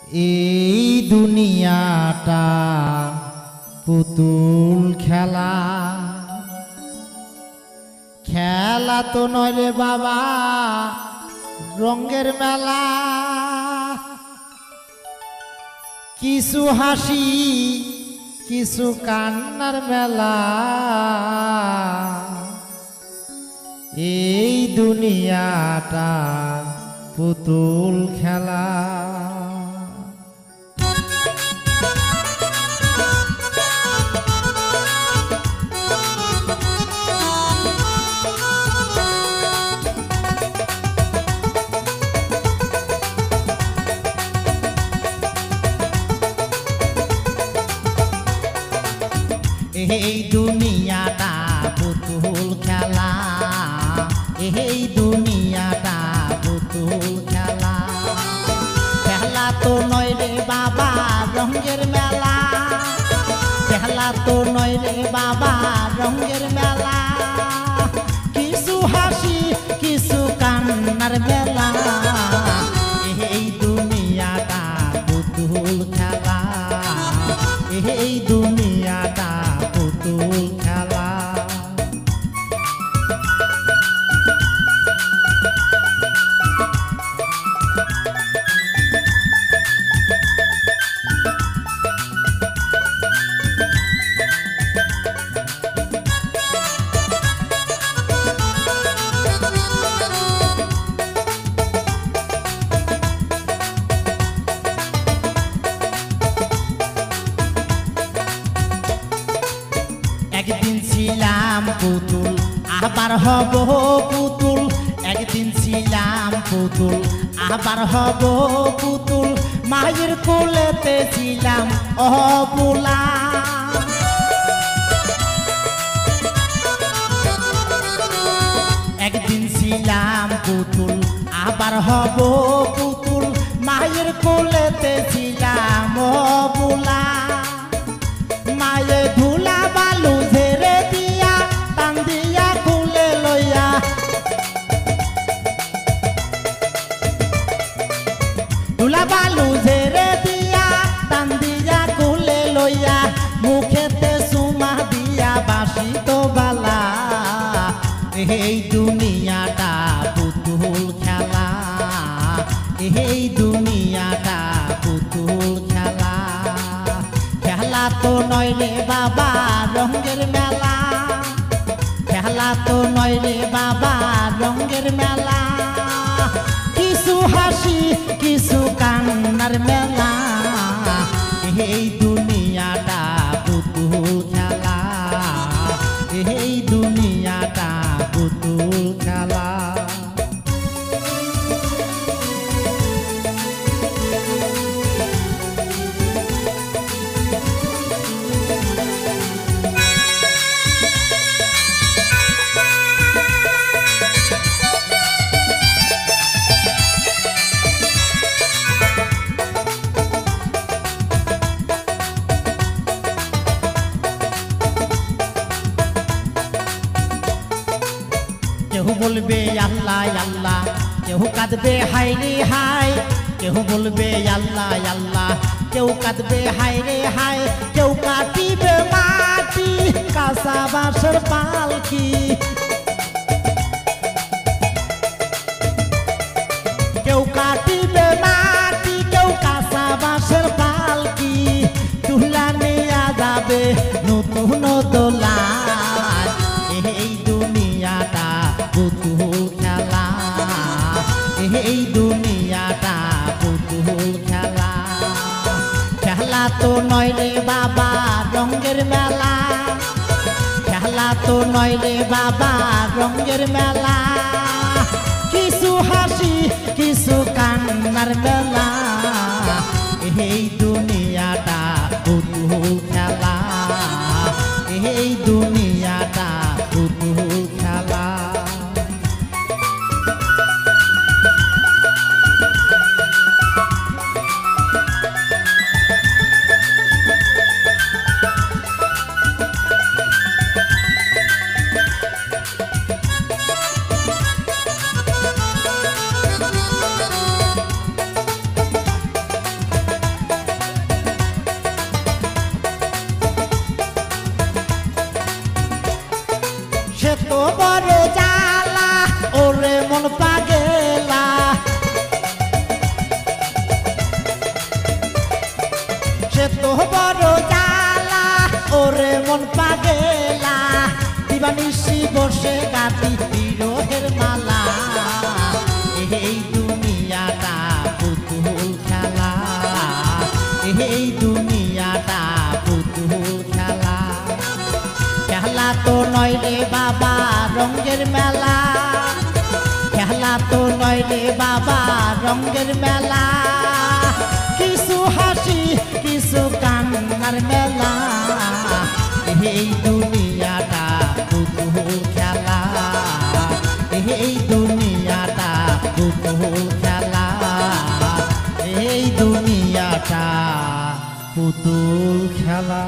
এই দুনিয়াটা পুতুল খেলা, খেলা তো নয় রে বাবা রঙের মেলা। কিছু হাসি কিছু কান্নার মেলা, এই দুনিয়াটা পুতুল খেলা। এই দুনিয়াটা পুতুল খেলা, এই দুনিয়াটা পুতুল খেলা। খেলা তো নয় রে বাবা রঙের মেলা, খেলা তো নয় রে বাবা রঙের মেলা। কিছু হাসি কিছু কান্নার মেলা, এই দুনিয়াটা পুতুল খেলা, এই দুনিয়াটা পুতুল খেলা। একদিন ছিলাম পুতুল আবার হব পুতুল, একদিন ছিলাম পুতুল আবার হব পুতুল। মায়ের কোলেতে ছিলাম অবুলা, একদিন ছিলাম পুতুল আবার হব পুতুল। মায়ের কোলেতে ছিলাম অবুলা, মায়ে ধুলা বালু ঝেড়ে দিয়া টান দিয়া কুলে লইয়া, ধুলা বালু ঝেড়ে দিয়া টান দিয়া কুলে লইয়া। মুখেতে সুমা দিয়া বাসি তো বালা, এই দুনিয়াটা পুতুল খেলা, এই দুনিয়াটা পুতুল খেলা। খেলা তো নয় রে বাবা রঙের মেলা, খেলা তো নয় রে বাবা রঙের মেলা। কিছু হাসি কিছু কান্নার মেলা, এই দুনিয়াটা পুতুল খেলা, এই দুনিয়াটা পুতুল খেলা। কেউ বলবে আল্লাহ আল্লাহ, কেউ কাঁদবে হায় রে হায়, কেউ বলবে আল্লাহ আল্লাহ, কেউ কাঁদবে হায় রে হায়। কেউ কাটিবে মাটি কাঁচা বাঁশের পালকি, কেউ কাটিবে মাটি কেউ কাঁচা বাঁশের পালকি। তুলা নিয়া যাবে নতুন দোলায়, এই দুনিয়াটা পুতুল খেলা, এই দুনিয়াটা পুতুল খেলা। খেলা তো নয় রে বাবা রঙের মেলা, খেলা তো নয় রে বাবা রঙের মেলা। কিছু হাসি কিছু কান্নার মেলা, এই দুনিয়াটা পুতুল খেলা, এই দুনিয়াটা পুতুল খেলা। সে তো বড় জ্বালা ওরে মন পাগেলা দিবানিশি বসে গাতি বিরহের মালা এই দুনিয়াটা পুতুল খেলা এই দুনিয়াটা পুতুল খেলা খেলা তো নয় রে বাবা রঙের মেলা খেলা তো নয় রে বাবা রঙের মেলা কিছু হাসি কিছু কান্নার মেলা এই দুনিয়াটা পুতুল খেলা এই দুনিয়াটা পুতুল খেলা এই দুনিয়াটা পুতুল খেলা।